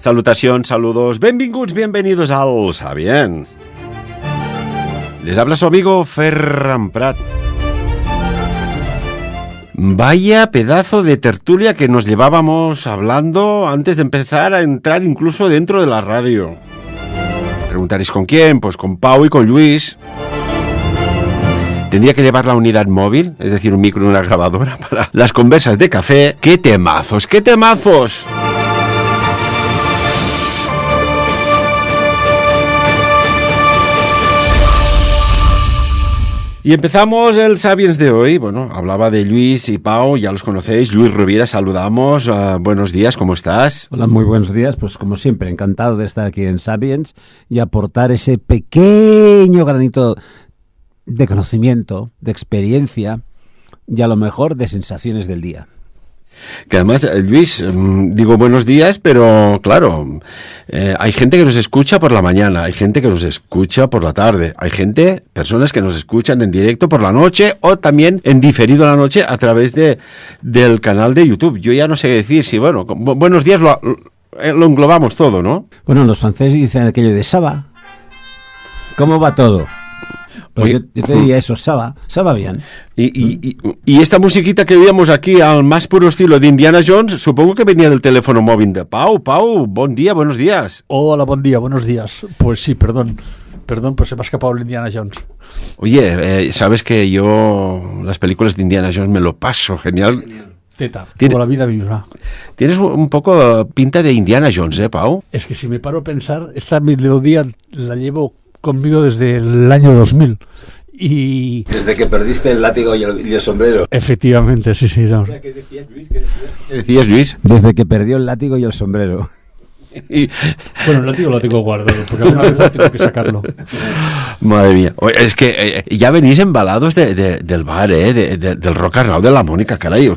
Salutacions, saludos, benvinguts, bienvenidos al Sabiens. Les habla su amigo Ferran Prat. Vaya pedazo de tertulia que nos llevábamos hablando antes de empezar a entrar incluso dentro de la radio. Preguntaréis ¿con quién? Pues con Pau y con Luis. Tendría que llevar la unidad móvil, es decir, un micro y una grabadora para las conversas de café. ¡Qué temazos, qué temazos! Y empezamos el Sabiens de hoy. Bueno, hablaba de Luis y Pau, ya los conocéis. Luis Rovira, saludamos. Buenos días, ¿cómo estás? Hola, muy buenos días. Pues como siempre, encantado de estar aquí en Sabiens y aportar ese pequeño granito de conocimiento, de experiencia y a lo mejor de sensaciones del día. Que además, Luis, digo buenos días, pero claro, hay gente que nos escucha por la mañana, hay gente que nos escucha por la tarde, hay personas que nos escuchan en directo por la noche o también en diferido la noche a través del canal de YouTube. Yo ya no sé qué decir, si bueno, buenos días lo englobamos todo, ¿no? Bueno, los franceses dicen aquello de ça va. ¿Cómo va todo? Pues yo te diría eso, ça va bien. Y esta musiquita que veíamos aquí al más puro estilo de Indiana Jones, supongo que venía del teléfono móvil de Pau. Pau, buen día, buenos días. Hola, buen día, buenos días. Pues sí, perdón, pues se me ha escapado el Indiana Jones. Oye, sabes que yo las películas de Indiana Jones me lo paso, genial. Teta, toda la vida viva. Tienes un poco pinta de Indiana Jones, Pau? Es que si me paro a pensar, esta melodía la llevo conmigo desde el año 2000 y... Desde que perdiste el látigo y el sombrero. Efectivamente, sí. No. ¿Qué decías, Luis? ¿Qué decías, Luis? Desde que perdió el látigo y el sombrero. Bueno, el látigo lo tengo guardado, porque alguna vez tengo que sacarlo. Madre mía, es que ya venís embalados del bar, del rock and roll de la Mónica, caray.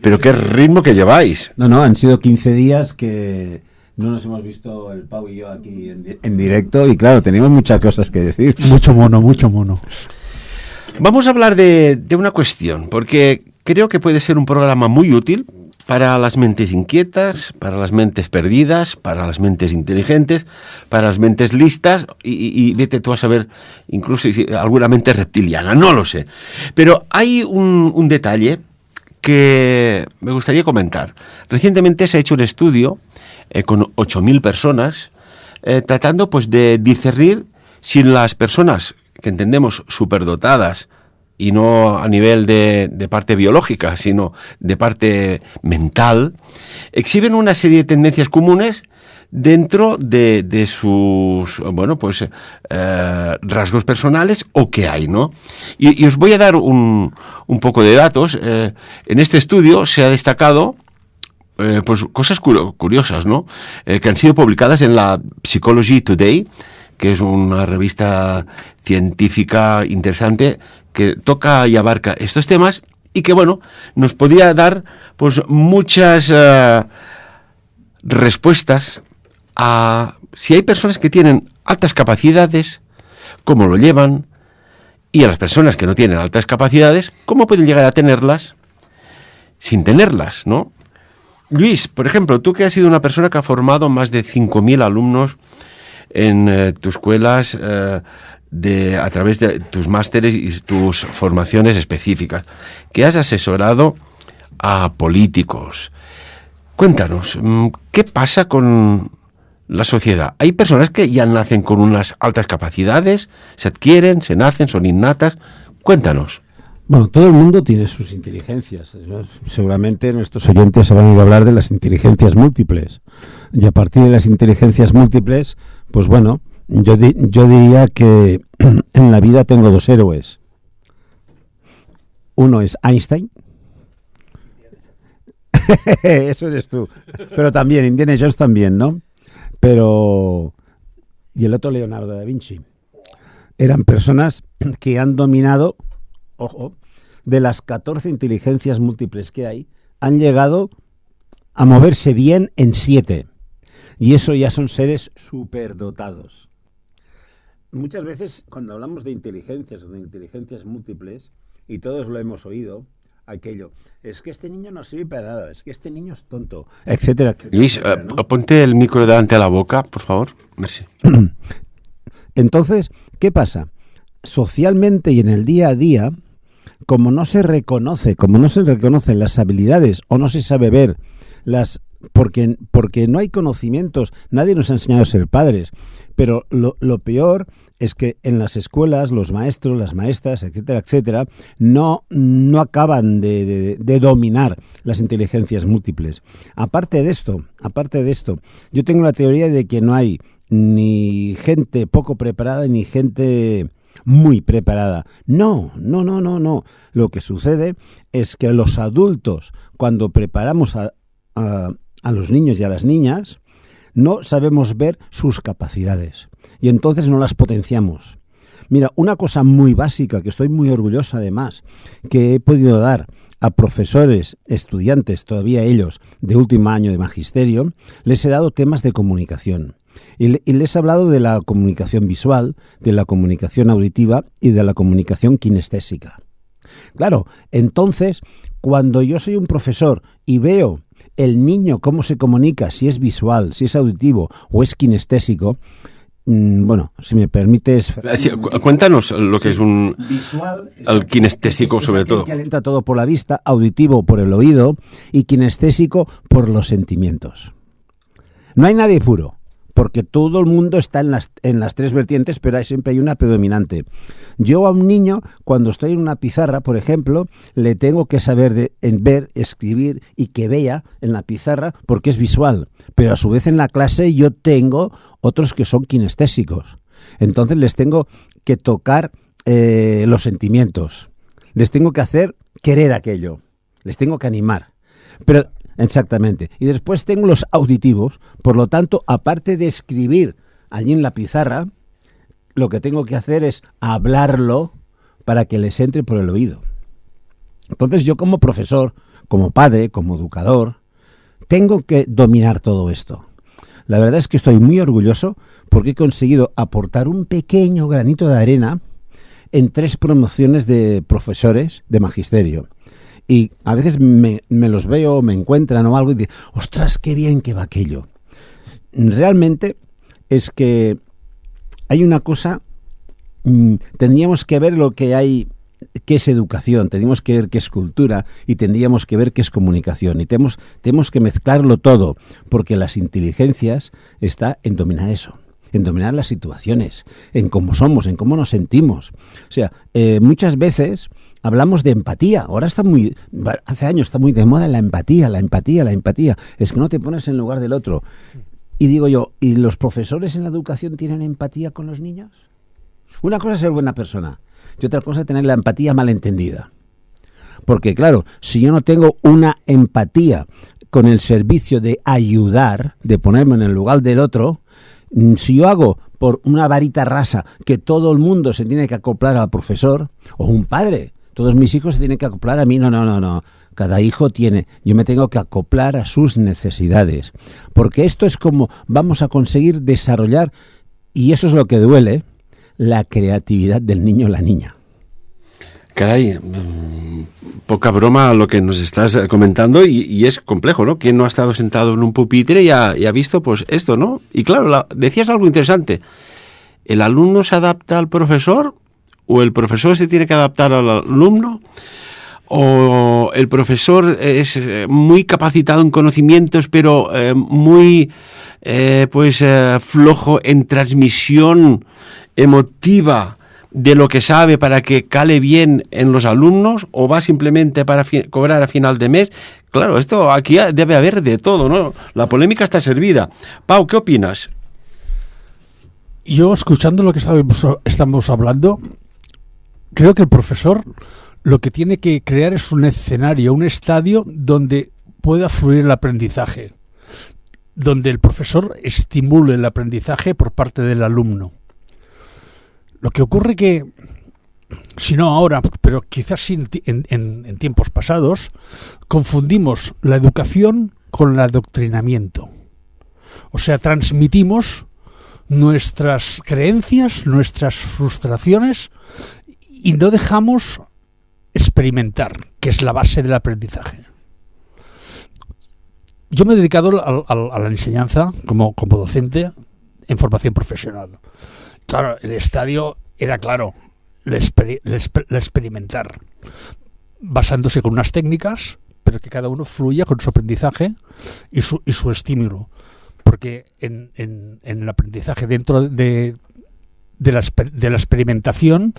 Pero qué ritmo que lleváis. No, han sido 15 días que... no nos hemos visto el Pau y yo aquí en directo y claro, tenemos muchas cosas que decir. Mucho mono. Vamos a hablar de una cuestión, porque creo que puede ser un programa muy útil para las mentes inquietas, para las mentes perdidas, para las mentes inteligentes, para las mentes listas y vete tú a saber, incluso alguna mente reptiliana, no lo sé. Pero hay un detalle que me gustaría comentar. Recientemente se ha hecho un estudio con 8.000 personas, tratando pues de discernir si las personas que entendemos superdotadas, y no a nivel de parte biológica, sino de parte mental, exhiben una serie de tendencias comunes dentro de sus, rasgos personales o qué hay, ¿no? Y os voy a dar un poco de datos. En este estudio se ha destacado pues cosas curiosas, ¿no? Que han sido publicadas en la Psychology Today, que es una revista científica interesante que toca y abarca estos temas y que, bueno, nos podría dar pues muchas respuestas a si hay personas que tienen altas capacidades, cómo lo llevan, y a las personas que no tienen altas capacidades, cómo pueden llegar a tenerlas sin tenerlas, ¿no? Luis, por ejemplo, tú que has sido una persona que ha formado más de 5.000 alumnos en tus escuelas a través de tus másteres y tus formaciones específicas, que has asesorado a políticos. Cuéntanos, ¿qué pasa con la sociedad? ¿Hay personas que ya nacen con unas altas capacidades? ¿Se adquieren, se nacen, son innatas? Cuéntanos. Bueno, todo el mundo tiene sus inteligencias. Seguramente nuestros oyentes habrán oído hablar de las inteligencias múltiples. Y a partir de las inteligencias múltiples, pues bueno, yo diría que en la vida tengo dos héroes. Uno es Einstein. Eso eres tú. Pero también, Indiana Jones también, ¿no? Pero... y el otro Leonardo da Vinci. Eran personas que han dominado... ojo, de las 14 inteligencias múltiples que hay, han llegado a moverse bien en 7. Y eso ya son seres superdotados. Muchas veces, cuando hablamos de inteligencias o de inteligencias múltiples, y todos lo hemos oído, aquello. Es que este niño no sirve para nada, es que este niño es tonto, etcétera, etcétera. Luis, ¿no? ponte el micro delante de la boca, por favor. Merci. Entonces, ¿qué pasa? Socialmente y en el día a día, como no se reconocen las habilidades o no se sabe ver porque no hay conocimientos, nadie nos ha enseñado a ser padres, pero lo peor es que en las escuelas los maestros, las maestras, etcétera, etcétera, no acaban de dominar las inteligencias múltiples. Aparte de esto, yo tengo la teoría de que no hay ni gente poco preparada ni gente muy preparada. No. Lo que sucede es que los adultos, cuando preparamos a los niños y a las niñas, no sabemos ver sus capacidades y entonces no las potenciamos. Mira, una cosa muy básica, que estoy muy orgulloso además, que he podido dar a profesores, estudiantes, todavía ellos, de último año de magisterio, les he dado temas de comunicación. Y les he hablado de la comunicación visual, de la comunicación auditiva y de la comunicación kinestésica. Claro, entonces, cuando yo soy un profesor y veo el niño cómo se comunica, si es visual, si es auditivo o es kinestésico, bueno, si me permites... Sí, cuéntanos lo que es un visual, el kinestésico sobre todo. Que entra todo por la vista, auditivo por el oído y kinestésico por los sentimientos. No hay nadie puro, porque todo el mundo está en las tres vertientes, pero siempre hay una predominante. Yo a un niño, cuando estoy en una pizarra, por ejemplo, le tengo que saber ver, escribir y que vea en la pizarra porque es visual. Pero a su vez en la clase yo tengo otros que son kinestésicos. Entonces les tengo que tocar los sentimientos. Les tengo que hacer querer aquello. Les tengo que animar. Pero exactamente. Y después tengo los auditivos. Por lo tanto, aparte de escribir allí en la pizarra, lo que tengo que hacer es hablarlo para que les entre por el oído. Entonces yo como profesor, como padre, como educador, tengo que dominar todo esto. La verdad es que estoy muy orgulloso porque he conseguido aportar un pequeño granito de arena en 3 promociones de profesores de magisterio. Y a veces me los veo, me encuentran o algo y digo, ostras, qué bien que va aquello. Realmente es que hay una cosa, tendríamos que ver lo que hay, qué es educación, tendríamos que ver qué es cultura y tendríamos que ver qué es comunicación. Y tenemos que mezclarlo todo, porque las inteligencias está en dominar eso, en dominar las situaciones, en cómo somos, en cómo nos sentimos. O sea, muchas veces hablamos de empatía. Ahora hace años está muy de moda la empatía. Es que no te pones en lugar del otro. Y digo yo, ¿y los profesores en la educación tienen empatía con los niños? Una cosa es ser buena persona y otra cosa es tener la empatía malentendida. Porque claro, si yo no tengo una empatía con el servicio de ayudar, de ponerme en el lugar del otro, si yo hago por una varita rasa que todo el mundo se tiene que acoplar al profesor, o un padre, todos mis hijos se tienen que acoplar a mí, no. Cada hijo yo me tengo que acoplar a sus necesidades. Porque esto es como vamos a conseguir desarrollar, y eso es lo que duele, la creatividad del niño o la niña. Caray, poca broma lo que nos estás comentando y es complejo, ¿no? ¿Quién no ha estado sentado en un pupitre y ha visto pues esto, ¿no? Y claro, decías algo interesante. ¿El alumno se adapta al profesor o el profesor se tiene que adaptar al alumno? ¿O el profesor es muy capacitado en conocimientos pero muy flojo en transmisión emotiva de lo que sabe para que cale bien en los alumnos, o va simplemente para cobrar a final de mes? Claro, esto aquí debe haber de todo, ¿no? La polémica está servida. Pau, ¿qué opinas? Yo, escuchando lo que estamos hablando, creo que el profesor lo que tiene que crear es un escenario, un estadio donde pueda fluir el aprendizaje, donde el profesor estimule el aprendizaje por parte del alumno. Lo que ocurre que, si no ahora, pero quizás en tiempos pasados, confundimos la educación con el adoctrinamiento. O sea, transmitimos nuestras creencias, nuestras frustraciones y no dejamos experimentar, que es la base del aprendizaje. Yo me he dedicado a la enseñanza como docente en formación profesional. Claro, el estadio era claro, el experimentar, basándose con unas técnicas, pero que cada uno fluya con su aprendizaje y su estímulo. Porque en el aprendizaje dentro de la experimentación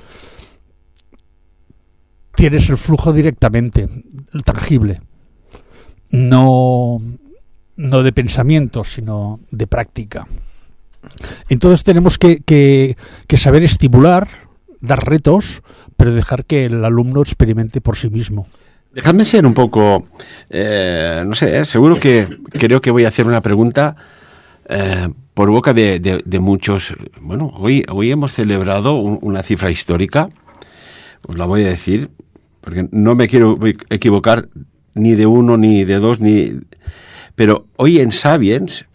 tienes el flujo directamente, el tangible, no de pensamiento, sino de práctica. Entonces tenemos que saber estimular, dar retos, pero dejar que el alumno experimente por sí mismo. Dejadme ser un poco, no sé, seguro que creo que voy a hacer una pregunta por boca de muchos. Bueno, hoy hemos celebrado una cifra histórica, os la voy a decir, porque no me quiero equivocar ni de uno, ni de dos, pero hoy en Sapiens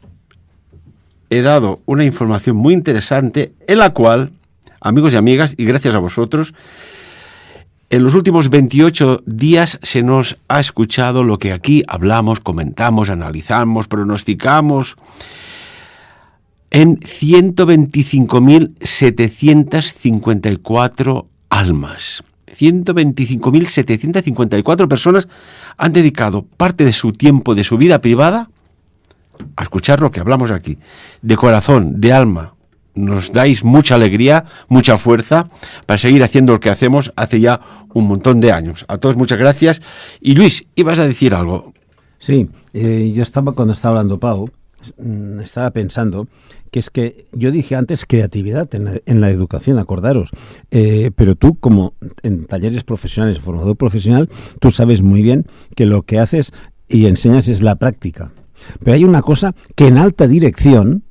he dado una información muy interesante en la cual, amigos y amigas, y gracias a vosotros, en los últimos 28 días se nos ha escuchado lo que aquí hablamos, comentamos, analizamos, pronosticamos en 125.754 almas. 125.754 personas han dedicado parte de su tiempo, de su vida privada, a escuchar lo que hablamos aquí. De corazón, de alma. Nos dais mucha alegría, mucha fuerza para seguir haciendo lo que hacemos hace ya un montón de años. A todos muchas gracias. Y Luis, ibas a decir algo. Sí, yo cuando estaba hablando Pau, estaba pensando que es que yo dije antes creatividad en la educación, acordaros, pero tú como en talleres profesionales, formador profesional, tú sabes muy bien que lo que haces y enseñas es la práctica. Pero hay una cosa que en alta dirección,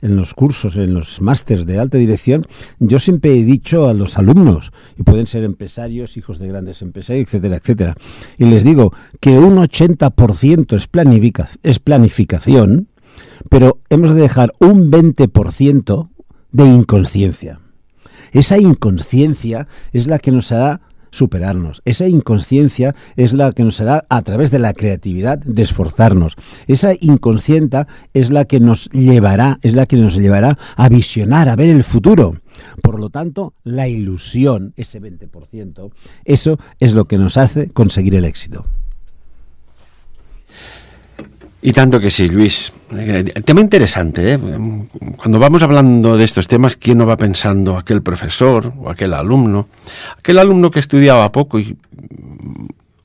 en los cursos, en los másters de alta dirección, yo siempre he dicho a los alumnos, y pueden ser empresarios, hijos de grandes empresarios, etcétera, etcétera, y les digo que un 80% es planificación, pero hemos de dejar un 20% de inconsciencia. Esa inconsciencia es la que nos hará superarnos. Esa inconsciencia es la que nos hará, a través de la creatividad, de esforzarnos. Esa inconsciente es la que nos llevará a visionar, a ver el futuro. Por lo tanto, la ilusión, ese 20%, eso es lo que nos hace conseguir el éxito. Y tanto que sí, Luis. Tema interesante, ¿eh? Cuando vamos hablando de estos temas, ¿quién no va pensando aquel profesor o aquel alumno? Aquel alumno que estudiaba poco,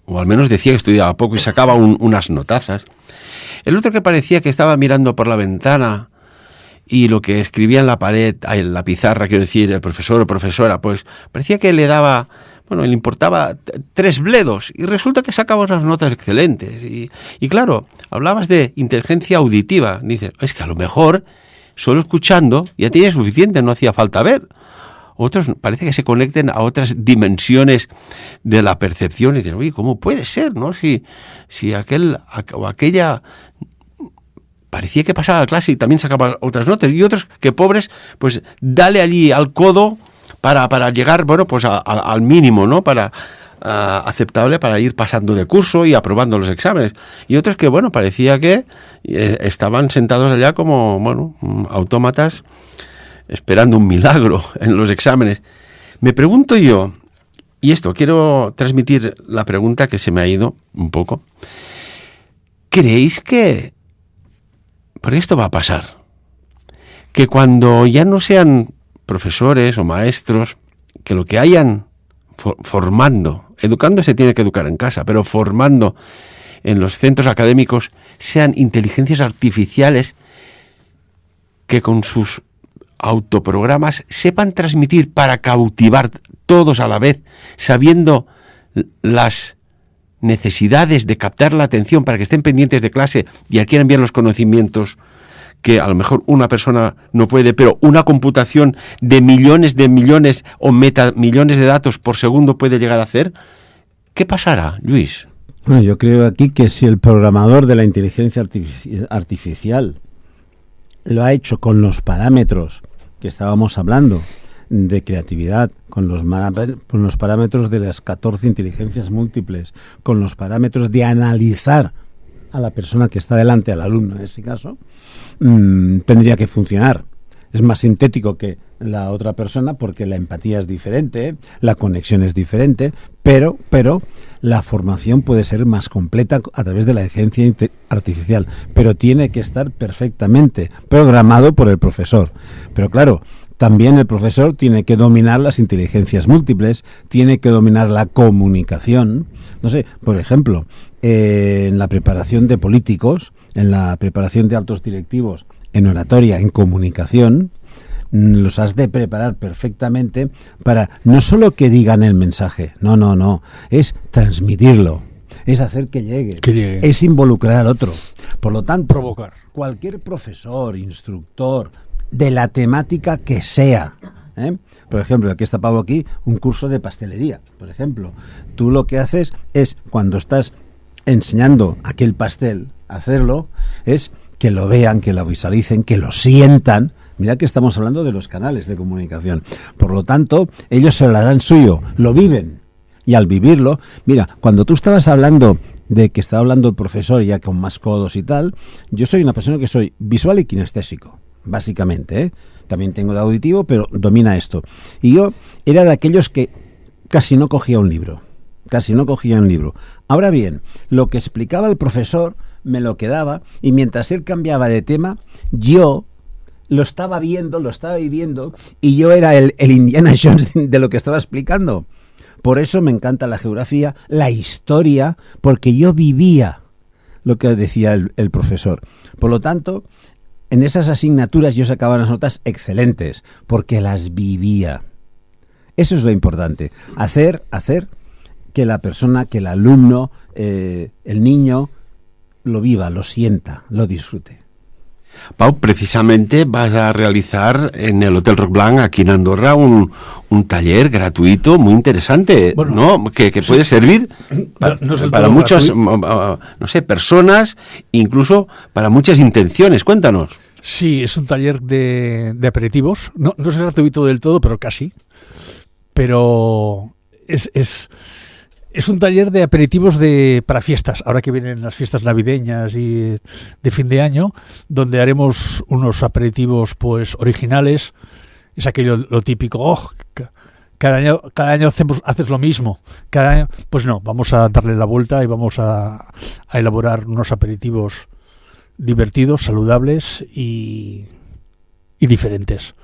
o al menos decía que estudiaba poco y sacaba unas notazas. El otro que parecía que estaba mirando por la ventana y lo que escribía en la pared, en la pizarra, quiero decir, el profesor o profesora, pues parecía que le importaba 3 bledos, y resulta que sacaba unas notas excelentes. Y claro, hablabas de inteligencia auditiva. Dices, es que a lo mejor solo escuchando ya tenía suficiente, no hacía falta ver. Otros parece que se conecten a otras dimensiones de la percepción y dicen, oye, ¿cómo puede ser, no? Si aquel o aquella parecía que pasaba la clase y también sacaba otras notas, y otros que pobres, pues dale allí al codo para llegar, bueno, pues al mínimo, ¿no? Aceptable para ir pasando de curso y aprobando los exámenes. Y otros que, bueno, parecía que estaban sentados allá como, bueno, autómatas esperando un milagro en los exámenes. Me pregunto yo, y esto, quiero transmitir la pregunta que se me ha ido un poco. ¿Creéis que, porque esto va a pasar, que cuando ya no sean profesores o maestros, que lo que hayan formando, educando se tiene que educar en casa, pero formando en los centros académicos sean inteligencias artificiales que con sus autoprogramas sepan transmitir para cautivar todos a la vez, sabiendo las necesidades de captar la atención para que estén pendientes de clase y adquieran bien los conocimientos que a lo mejor una persona no puede, pero una computación de millones o millones de datos por segundo puede llegar a hacer? ¿Qué pasará, Luis? Bueno, yo creo aquí que si el programador de la inteligencia artificial lo ha hecho con los parámetros que estábamos hablando, de creatividad, con los parámetros de las 14 inteligencias múltiples, con los parámetros de analizar a la persona que está delante, al alumno en ese caso, tendría que funcionar. Es más sintético que la otra persona porque la empatía es diferente, la conexión es diferente, pero la formación puede ser más completa a través de la inteligencia artificial, pero tiene que estar perfectamente programado por el profesor. Pero claro, también el profesor tiene que dominar las inteligencias múltiples, tiene que dominar la comunicación. No sé, por ejemplo, en la preparación de políticos, en la preparación de altos directivos, en oratoria, en comunicación, los has de preparar perfectamente para no solo que digan el mensaje, no, es transmitirlo, es hacer que llegue, es involucrar al otro. Por lo tanto, provocar. Cualquier profesor, instructor, de la temática que sea, por ejemplo, aquí está Pablo aquí, un curso de pastelería, por ejemplo. Tú lo que haces es, cuando estás enseñando aquel pastel, hacerlo, es que lo vean, que lo visualicen, que lo sientan. Mira que estamos hablando de los canales de comunicación. Por lo tanto, ellos se lo harán suyo, lo viven. Y al vivirlo, mira, cuando tú estabas hablando de que estaba hablando el profesor ya con más codos y tal, yo soy una persona que soy visual y kinestésico, básicamente, ¿eh? También tengo de auditivo, pero domina esto. Y yo era de aquellos que casi no cogía un libro. Ahora bien, lo que explicaba el profesor me lo quedaba, y mientras él cambiaba de tema, yo lo estaba viendo, lo estaba viviendo, y yo era el Indiana Jones de lo que estaba explicando. Por eso me encanta la geografía, la historia, porque yo vivía lo que decía el profesor. Por lo tanto, en esas asignaturas yo sacaba unas notas excelentes, porque las vivía. Eso es lo importante, hacer que la persona, que el alumno, el niño, lo viva, lo sienta, lo disfrute. Pau, precisamente vas a realizar en el Hotel Roc Blanc, aquí en Andorra, un taller gratuito muy interesante, bueno, ¿no? Que puede servir para muchas, no sé, personas, incluso para muchas intenciones. Cuéntanos. Sí, es un taller de aperitivos. No es gratuito del todo, pero casi. Pero es un taller de aperitivos para fiestas, ahora que vienen las fiestas navideñas y de fin de año, donde haremos unos aperitivos pues originales. Es aquello lo típico, cada año haces lo mismo. Cada año, pues no, vamos a darle la vuelta y vamos a elaborar unos aperitivos divertidos, saludables y diferentes.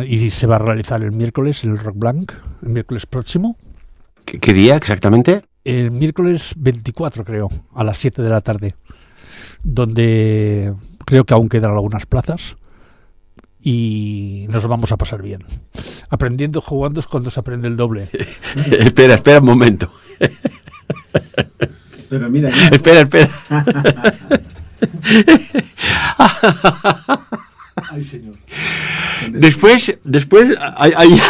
Y se va a realizar el miércoles en el Roc Blanc, el miércoles próximo. ¿Qué día exactamente? El miércoles 24, creo, a las 7 de la tarde, donde creo que aún quedan algunas plazas y nos lo vamos a pasar bien. Aprendiendo, jugando es cuando se aprende el doble. Espera un momento. Pero mira. Espera. Ay, señor. Después hay...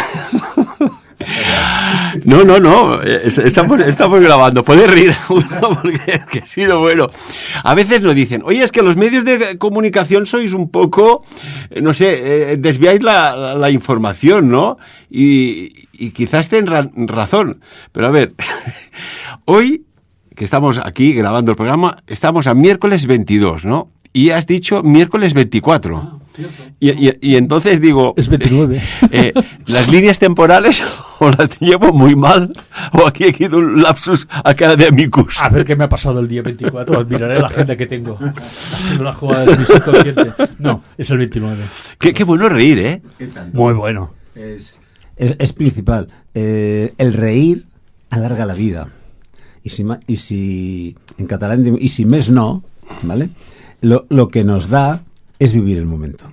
No, estamos grabando. Puedes reír porque ha sido bueno. A veces nos dicen, oye, es que los medios de comunicación sois un poco, no sé, desviáis la información, ¿no? Y quizás tengan razón. Pero a ver, hoy que estamos aquí grabando el programa, estamos a miércoles 22, ¿no? Y has dicho miércoles 24. Y entonces digo... Es 29. Las líneas temporales o las llevo muy mal o aquí he quedado un lapsus acá de amicus. A ver qué me ha pasado el día 24. Admiraré la agenda que tengo. Ha sido una jugada de mi subconsciente. No, es el 29. Qué bueno reír, ¿eh? Muy bueno. Es principal. El reír alarga la vida. Y si en catalán, y si mes no, ¿vale? Lo que nos da es vivir el momento,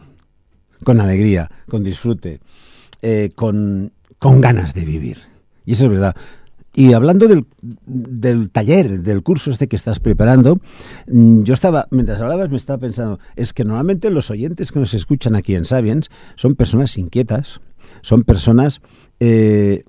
con alegría, con disfrute, con ganas de vivir. Y eso es verdad. Y hablando del taller, del curso este que estás preparando, yo mientras hablabas me estaba pensando, es que normalmente los oyentes que nos escuchan aquí en Sapiens son personas inquietas, son personas que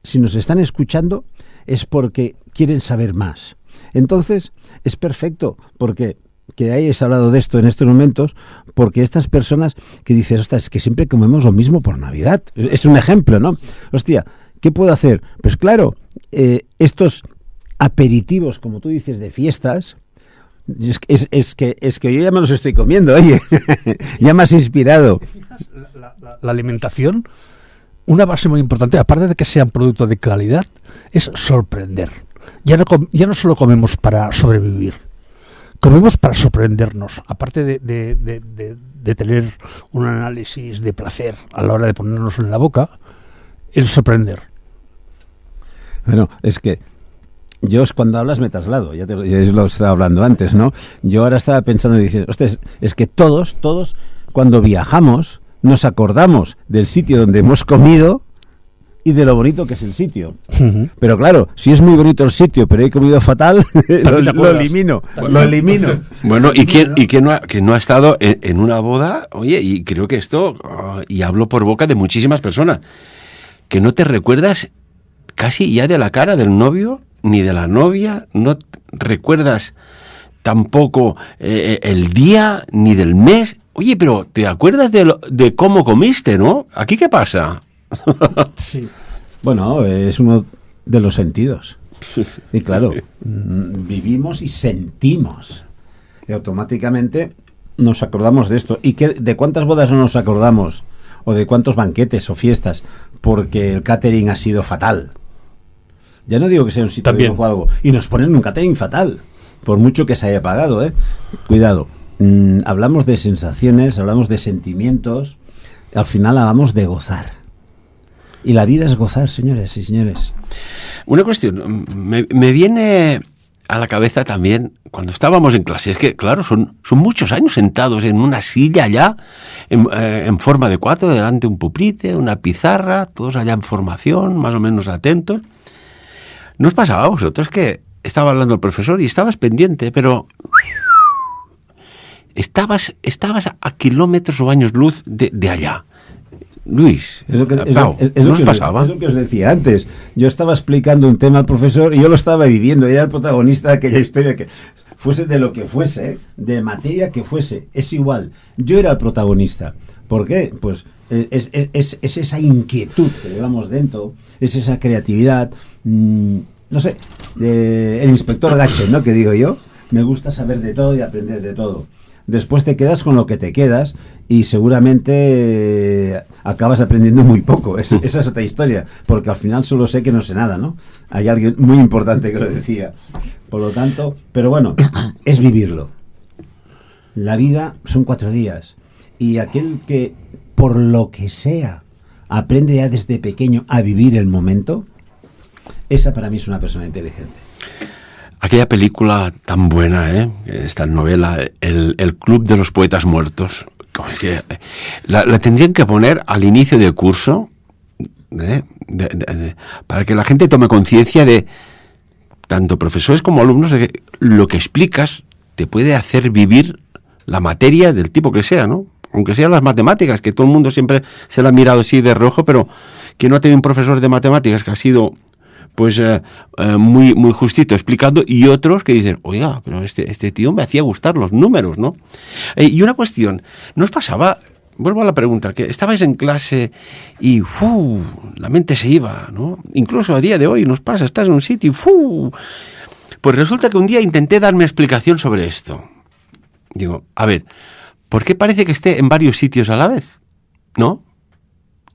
si nos están escuchando es porque quieren saber más. Entonces, es perfecto, porque que hayas hablado de esto en estos momentos, porque estas personas que dices, ostras, es que siempre comemos lo mismo por Navidad. Es un ejemplo, ¿no? Hostia, ¿qué puedo hacer? Pues claro, estos aperitivos, como tú dices, de fiestas, es que yo ya me los estoy comiendo, oye, ya me has inspirado. ¿Te fijas? La alimentación, una base muy importante, aparte de que sean productos de calidad, es sorprender. Ya no solo comemos para sobrevivir, comemos para sorprendernos, aparte de tener un análisis de placer a la hora de ponernos en la boca, el sorprender. Bueno, es que yo cuando hablas me traslado, ya lo estaba hablando antes, ¿no? Yo ahora estaba pensando y diciendo, ostras, es que todos, cuando viajamos, nos acordamos del sitio donde hemos comido y de lo bonito que es el sitio. Uh-huh. Pero claro, si es muy bonito el sitio, pero he comido fatal, lo elimino. Bueno, ¿y quién no ha estado en una boda? Oye, y creo que esto, y hablo por boca de muchísimas personas, que no te recuerdas casi ya de la cara del novio ni de la novia, no recuerdas tampoco el día ni del mes. Oye, pero te acuerdas de cómo comiste, ¿no? ¿Aquí qué pasa? Sí. Bueno, es uno de los sentidos. Y claro, vivimos y sentimos. Y automáticamente nos acordamos de esto. ¿Y de cuántas bodas no nos acordamos? ¿O de cuántos banquetes o fiestas? Porque el catering ha sido fatal. Ya no digo que sea un sitio de o algo. Y nos ponen un catering fatal. Por mucho que se haya pagado, ¿eh? Cuidado. Hablamos de sensaciones, hablamos de sentimientos. Al final hablamos de gozar. Y la vida es gozar, señores y señores. Una cuestión. Me viene a la cabeza también cuando estábamos en clase. Es que, claro, son muchos años sentados en una silla allá, en forma de 4, delante un pupitre, una pizarra, todos allá en formación, más o menos atentos. ¿No os pasaba a vosotros que estaba hablando el profesor y estabas pendiente, pero estabas a kilómetros o años luz de allá? Luis, ¿no os pasaba? Es lo que os decía antes. Yo estaba explicando un tema al profesor y yo lo estaba viviendo. Era el protagonista de aquella historia, que fuese de lo que fuese, de materia que fuese, es igual. Yo era el protagonista. ¿Por qué? Pues es esa inquietud que llevamos dentro, es esa creatividad. No sé, el inspector Gadget, ¿no? Que digo yo, me gusta saber de todo y aprender de todo. Después te quedas con lo que te quedas y seguramente acabas aprendiendo muy poco. Esa es otra historia, porque al final solo sé que no sé nada, ¿no? Hay alguien muy importante que lo decía. Por lo tanto, pero bueno, es vivirlo. La vida son 4 días y aquel que, por lo que sea, aprende ya desde pequeño a vivir el momento, esa para mí es una persona inteligente. Aquella película tan buena, esta novela, el Club de los Poetas Muertos, que la tendrían que poner al inicio del curso, para que la gente tome conciencia de, tanto profesores como alumnos, de que lo que explicas te puede hacer vivir la materia del tipo que sea, ¿no? Aunque sean las matemáticas, que todo el mundo siempre se la ha mirado así de rojo, pero que no ha tenido un profesor de matemáticas que ha sido pues muy justito explicando, y otros que dicen, oiga, pero este tío me hacía gustar los números, ¿no? Y una cuestión, ¿no os pasaba? Vuelvo a la pregunta, que estabais en clase y la mente se iba, ¿no? Incluso a día de hoy nos pasa, estás en un sitio y pues resulta que un día intenté darme explicación sobre esto. Digo, a ver, ¿por qué parece que esté en varios sitios a la vez? ¿No?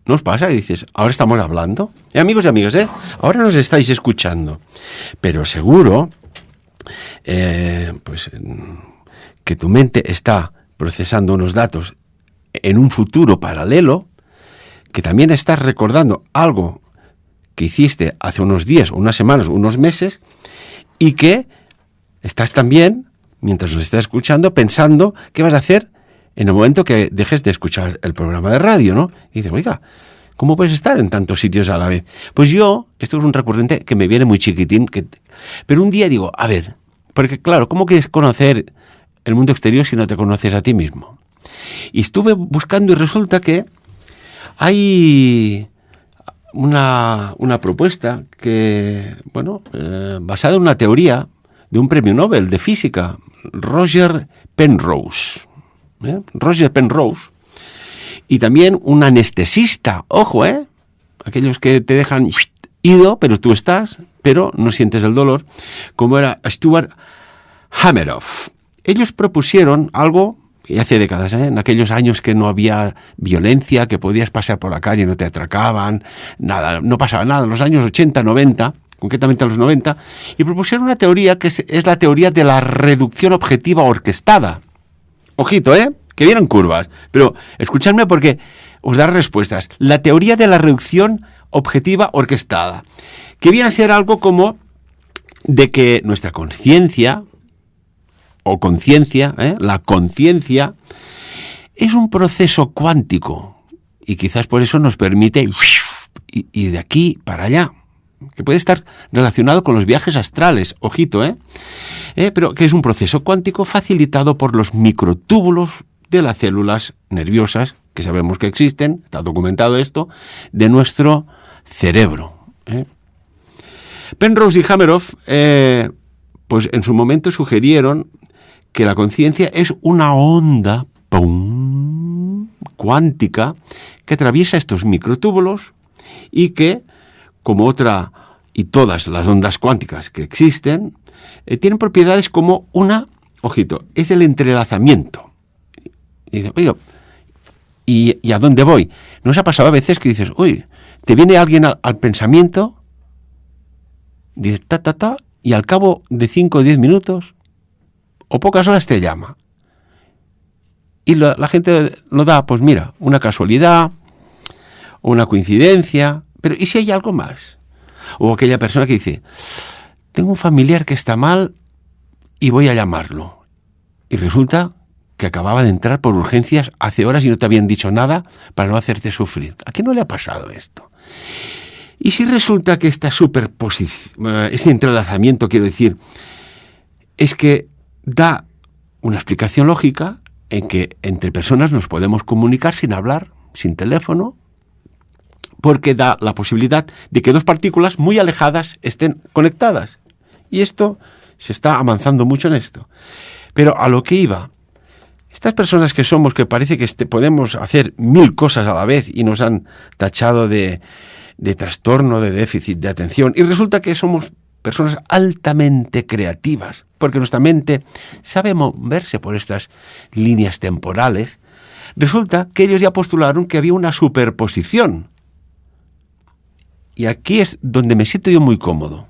¿No os pasa que dices, ahora estamos hablando? Amigos y amigas, ahora nos estáis escuchando. Pero seguro, pues, que tu mente está procesando unos datos en un futuro paralelo, que también estás recordando algo que hiciste hace unos días, unas semanas, unos meses, y que estás también, mientras nos estás escuchando, pensando qué vas a hacer en el momento que dejes de escuchar el programa de radio, ¿no? Y dices, oiga, ¿cómo puedes estar en tantos sitios a la vez? Pues yo, esto es un recurrente que me viene muy chiquitín, pero un día digo, a ver, porque claro, ¿cómo quieres conocer el mundo exterior si no te conoces a ti mismo? Y estuve buscando y resulta que hay una propuesta que, bueno, basada en una teoría de un premio Nobel de física, Roger Penrose. Roger Penrose. Y también un anestesista, ojo, aquellos que te dejan ido, pero tú estás, pero no sientes el dolor, como era Stuart Hameroff. Ellos propusieron algo que hace décadas, en aquellos años que no había violencia, que podías pasar por la calle y no te atracaban, nada, no pasaba nada, en los años 80, 90, concretamente a los 90, y propusieron una teoría que es la teoría de la reducción objetiva orquestada. Ojito, que vienen curvas, pero escuchadme porque os daré respuestas. La teoría de la reducción objetiva orquestada, que viene a ser algo como de que nuestra conciencia, o conciencia, la conciencia, es un proceso cuántico, y quizás por eso nos permite y de aquí para allá, que puede estar relacionado con los viajes astrales, ojito, pero que es un proceso cuántico facilitado por los microtúbulos de las células nerviosas, que sabemos que existen, está documentado esto, de nuestro cerebro. Penrose y Hameroff, pues en su momento sugirieron que la conciencia es una onda cuántica que atraviesa estos microtúbulos y que, como otra y todas las ondas cuánticas que existen, tienen propiedades como una, ojito, es el entrelazamiento. Y dice, oiga, ¿y a dónde voy? ¿No os ha pasado a veces que dices, uy, te viene alguien al pensamiento, dices, y al cabo de 5 o 10 minutos, o pocas horas te llama? Y la gente lo da, pues mira, una casualidad, o una coincidencia, pero ¿y si hay algo más? O aquella persona que dice, tengo un familiar que está mal y voy a llamarlo. Y resulta que acababa de entrar por urgencias hace horas y no te habían dicho nada para no hacerte sufrir. ¿A quién no le ha pasado esto? Y si resulta que esta superposición, este entrelazamiento, quiero decir, es que da una explicación lógica en que entre personas nos podemos comunicar sin hablar, sin teléfono, porque da la posibilidad de que dos partículas muy alejadas estén conectadas. Y esto se está avanzando mucho en esto. Pero a lo que iba, estas personas que somos, que parece que podemos hacer 1000 cosas a la vez y nos han tachado de trastorno, de déficit de atención, y resulta que somos personas altamente creativas, porque nuestra mente sabe moverse por estas líneas temporales. Resulta que ellos ya postularon que había una superposición. Y aquí es donde me siento yo muy cómodo.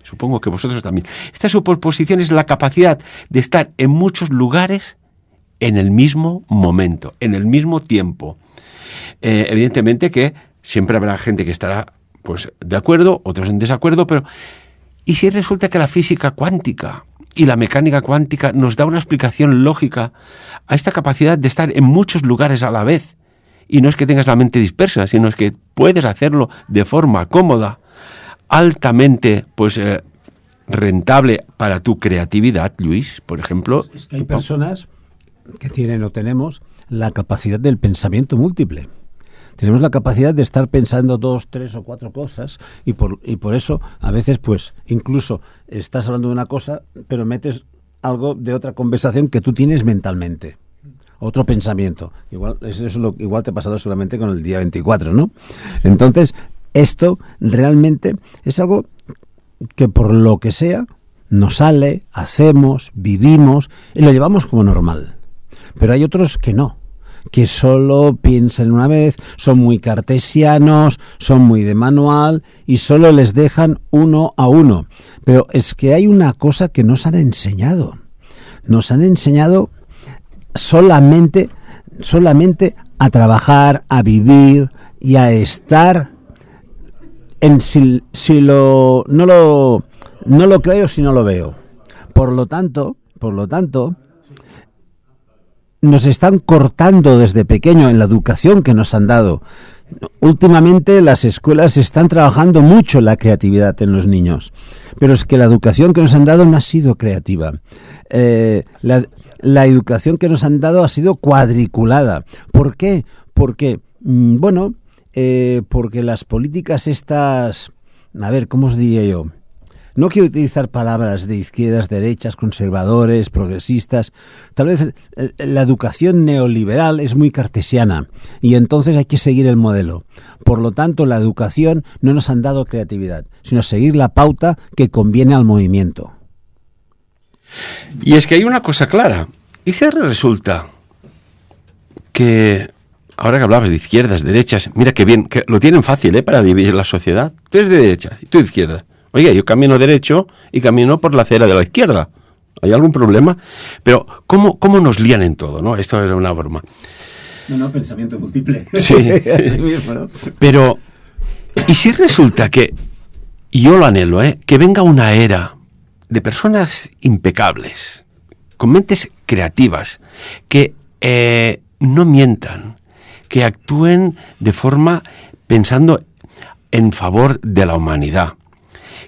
Supongo que vosotros también. Esta superposición es la capacidad de estar en muchos lugares en el mismo momento, en el mismo tiempo. Evidentemente que siempre habrá gente que estará pues de acuerdo, otros en desacuerdo, pero ¿y si resulta que la física cuántica y la mecánica cuántica nos da una explicación lógica a esta capacidad de estar en muchos lugares a la vez? Y no es que tengas la mente dispersa, sino es que puedes hacerlo de forma cómoda, altamente rentable para tu creatividad, Luis, por ejemplo. Es que hay personas que tienen o tenemos la capacidad del pensamiento múltiple. Tenemos la capacidad de estar pensando 2, 3 o 4 cosas y por eso a veces pues incluso estás hablando de una cosa pero metes algo de otra conversación que tú tienes mentalmente. Otro pensamiento. Igual te ha pasado seguramente con el día 24, ¿no? Entonces, esto realmente es algo que por lo que sea nos sale, hacemos, vivimos y lo llevamos como normal. Pero hay otros que no, que solo piensan una vez, son muy cartesianos, son muy de manual y solo les dejan uno a uno. Pero es que hay una cosa que nos han enseñado. Nos han enseñado solamente a trabajar, a vivir y a estar en no lo creo si no lo veo. Por lo tanto, nos están cortando desde pequeño en la educación que nos han dado. Últimamente las escuelas están trabajando mucho la creatividad en los niños, pero es que la educación que nos han dado no ha sido creativa. La educación que nos han dado ha sido cuadriculada. ¿Por qué? Porque, porque las políticas estas, a ver, ¿cómo os diría yo? no quiero utilizar palabras de izquierdas, derechas, conservadores, progresistas. Tal vez la educación neoliberal es muy cartesiana y entonces hay que seguir el modelo. Por lo tanto, la educación no nos han dado creatividad, sino seguir la pauta que conviene al movimiento. Y es que hay una cosa clara. Y si resulta que, ahora que hablabas de izquierdas, derechas, mira qué bien, que lo tienen fácil, para dividir la sociedad. Tú eres de derechas y tú de izquierda. Oiga, yo camino derecho y camino por la acera de la izquierda. ¿Hay algún problema? Pero, ¿cómo nos lían en todo, no? Esto era una broma. No, pensamiento múltiple. Sí. Así mismo, ¿no? Pero, ¿y si resulta que, y yo lo anhelo, que venga una era de personas impecables, con mentes creativas, que no mientan, que actúen de forma pensando en favor de la humanidad,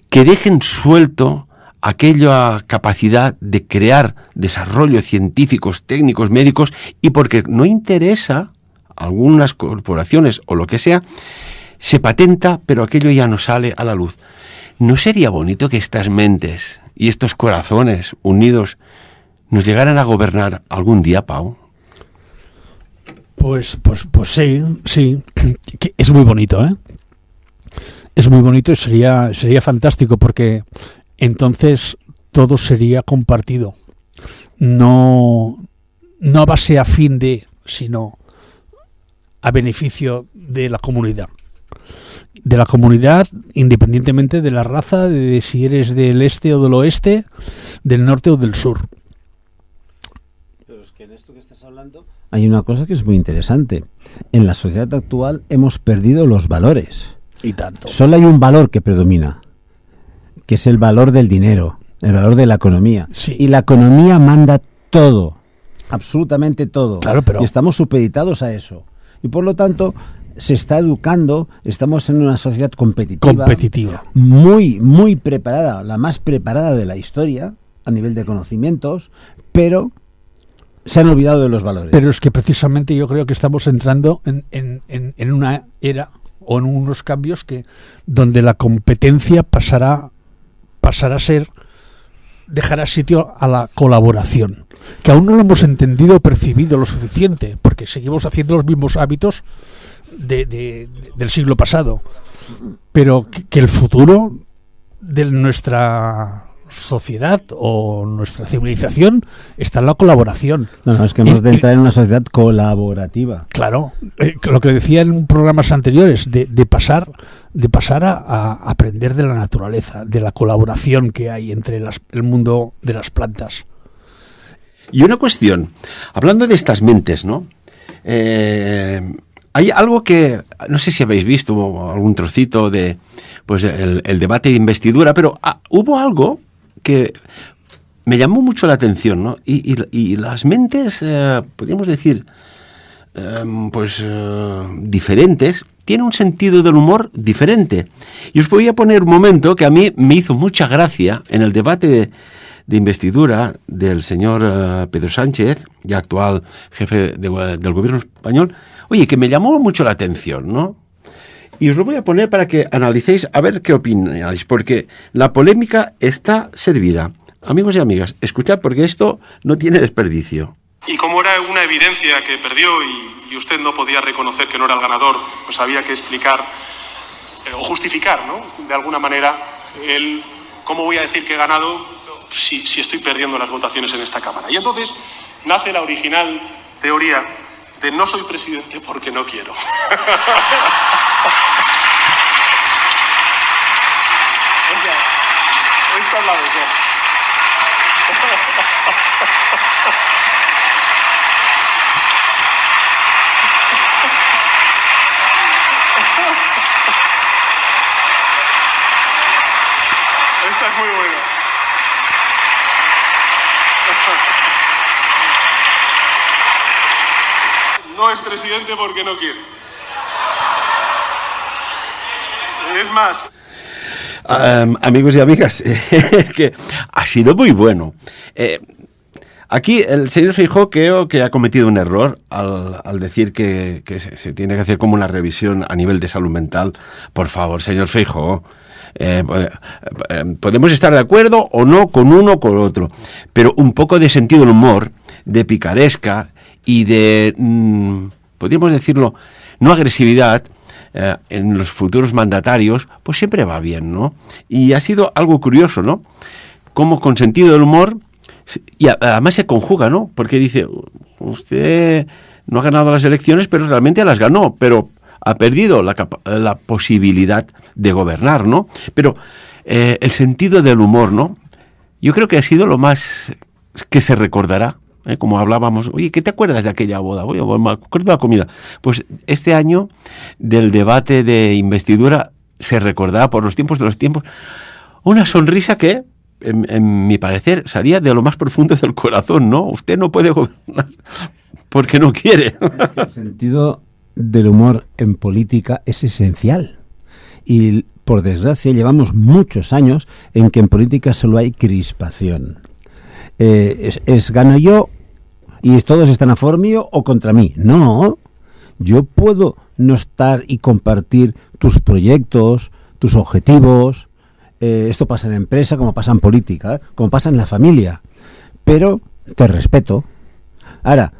que dejen suelto aquella capacidad de crear desarrollos científicos, técnicos, médicos, y porque no interesa a algunas corporaciones o lo que sea, se patenta, pero aquello ya no sale a la luz. ¿No sería bonito que estas mentes y estos corazones unidos nos llegaran a gobernar algún día, Pau? Pues sí. Que es muy bonito, Es muy bonito y sería fantástico, porque entonces todo sería compartido. No a base a fin de, sino a beneficio de la comunidad. De la comunidad, independientemente de la raza, de si eres del este o del oeste, del norte o del sur. Pero es que en esto que estás hablando hay una cosa que es muy interesante. En la sociedad actual hemos perdido los valores. Y tanto. Solo hay un valor que predomina, que es el valor del dinero, el valor de la economía. Sí. Y la economía manda todo, absolutamente todo. Claro, pero... Y estamos supeditados a eso. Y por lo tanto, se está educando, estamos en una sociedad competitiva. Muy, muy preparada, la más preparada de la historia, a nivel de conocimientos, pero se han olvidado de los valores. Pero es que precisamente yo creo que estamos entrando en una era o en unos cambios donde la competencia pasará a ser, dejará sitio a la colaboración, que aún no lo hemos entendido o percibido lo suficiente, porque seguimos haciendo los mismos hábitos del siglo pasado, pero que el futuro de nuestra sociedad o nuestra civilización está en la colaboración. No, es que hemos de entrar en una sociedad colaborativa. Claro, lo que decía en programas anteriores, de pasar a aprender de la naturaleza, de la colaboración que hay entre el mundo de las plantas. Y una cuestión, hablando de estas mentes, ¿no? Hay algo que, no sé si habéis visto algún trocito de pues el debate de investidura, pero hubo algo que me llamó mucho la atención, ¿no? Y las mentes, podríamos decir, diferentes, tienen un sentido del humor diferente. Y os voy a poner un momento que a mí me hizo mucha gracia en el debate de investidura del señor Pedro Sánchez, ya actual jefe del gobierno español. Oye, que me llamó mucho la atención, ¿no? Y os lo voy a poner para que analicéis a ver qué opináis, porque la polémica está servida. Amigos y amigas, escuchad porque esto no tiene desperdicio. Y como era una evidencia que perdió y usted no podía reconocer que no era el ganador, pues había que explicar o justificar, ¿no? De alguna manera, ¿cómo voy a decir que he ganado si estoy perdiendo las votaciones en esta Cámara? Y entonces nace la original teoría de no soy presidente porque no quiero. O sea, esta es la verdad. Esta es muy buena. No es presidente porque no quiere. Es más... amigos y amigas, que ha sido muy bueno. Aquí el señor Feijóo creo que ha cometido un error al decir que se tiene que hacer como una revisión a nivel de salud mental. Por favor, señor Feijóo, Podemos estar de acuerdo o no con uno o con otro, pero un poco de sentido del humor, de picaresca y de, podríamos decirlo, no agresividad en los futuros mandatarios, pues siempre va bien, ¿no? Y ha sido algo curioso, ¿no? Como con sentido del humor, y además se conjuga, ¿no? Porque dice, usted no ha ganado las elecciones, pero realmente las ganó, pero ha perdido la posibilidad de gobernar, ¿no? Pero el sentido del humor, ¿no? Yo creo que ha sido lo más que se recordará, como hablábamos, oye, ¿qué te acuerdas de aquella boda? Oye, me acuerdo de la comida. Pues este año del debate de investidura se recordará por los tiempos de los tiempos una sonrisa que, en mi parecer, salía de lo más profundo del corazón, ¿no? Usted no puede gobernar porque no quiere. El sentido del humor en política es esencial. Y, por desgracia, llevamos muchos años en que en política solo hay crispación. Es gano yo y todos están a favor mío o contra mí. No, yo puedo no estar y compartir tus proyectos, tus objetivos. Esto pasa en empresa como pasa en política, como pasa en la familia, pero te respeto. Ahora,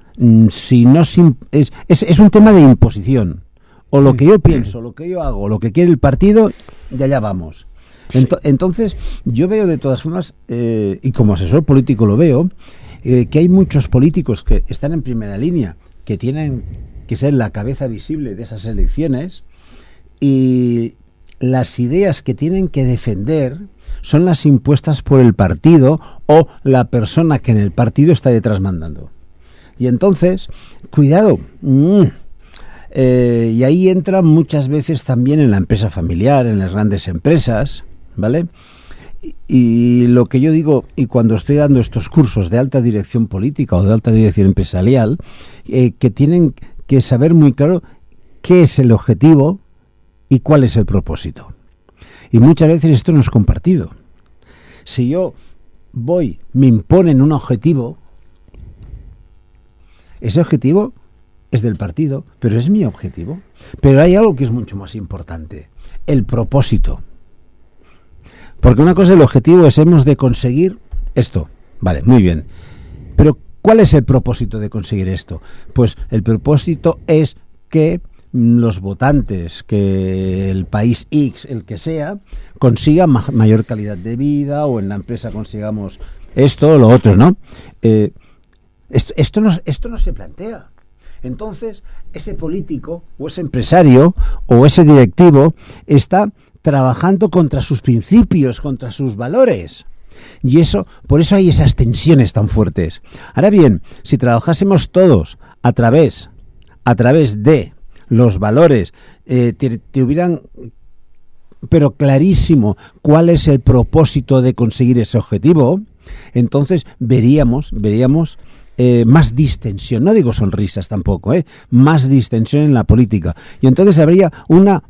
si no es un tema de imposición, o lo que yo pienso, lo que yo hago, lo que quiere el partido, de allá vamos. Sí. Entonces, yo veo de todas formas, y como asesor político lo veo, que hay muchos políticos que están en primera línea, que tienen que ser la cabeza visible de esas elecciones, y las ideas que tienen que defender son las impuestas por el partido o la persona que en el partido está detrás mandando. Y entonces, cuidado, y ahí entra muchas veces también en la empresa familiar, en las grandes empresas, ¿vale? Y lo que yo digo, y cuando estoy dando estos cursos de alta dirección política o de alta dirección empresarial, que tienen que saber muy claro qué es el objetivo y cuál es el propósito. Y muchas veces esto no es compartido. Si yo me imponen un objetivo, ese objetivo es del partido, pero es mi objetivo. Pero hay algo que es mucho más importante, el propósito. Porque una cosa, el objetivo es hemos de conseguir esto. Vale, muy bien. Pero ¿cuál es el propósito de conseguir esto? Pues el propósito es que los votantes, que el país X, el que sea, consiga mayor calidad de vida, o en la empresa consigamos esto o lo otro, ¿no? Esto no se plantea. Entonces, ese político o ese empresario o ese directivo está trabajando contra sus principios, contra sus valores. Y por eso hay esas tensiones tan fuertes. Ahora bien, si trabajásemos todos a través de los valores, te hubieran, pero clarísimo, cuál es el propósito de conseguir ese objetivo, entonces veríamos más distensión, no digo sonrisas tampoco, más distensión en la política. Y entonces habría una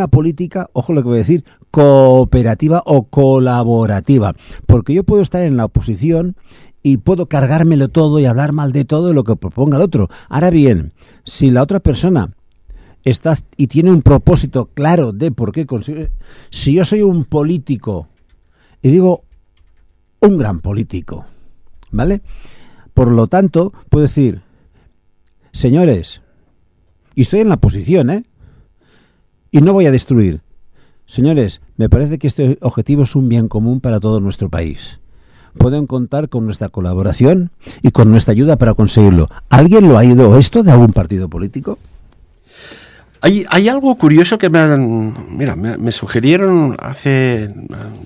política, ojo lo que voy a decir, cooperativa o colaborativa. Porque yo puedo estar en la oposición y puedo cargármelo todo y hablar mal de todo lo que proponga el otro. Ahora bien, si la otra persona está y tiene un propósito claro de por qué consigue... Si yo soy un político, y digo un gran político, ¿vale? Por lo tanto, puedo decir, señores, y estoy en la posición, y no voy a destruir. Señores, me parece que este objetivo es un bien común para todo nuestro país. Pueden contar con nuestra colaboración y con nuestra ayuda para conseguirlo. ¿Alguien lo ha oído esto de algún partido político? Hay algo curioso que me sugirieron hace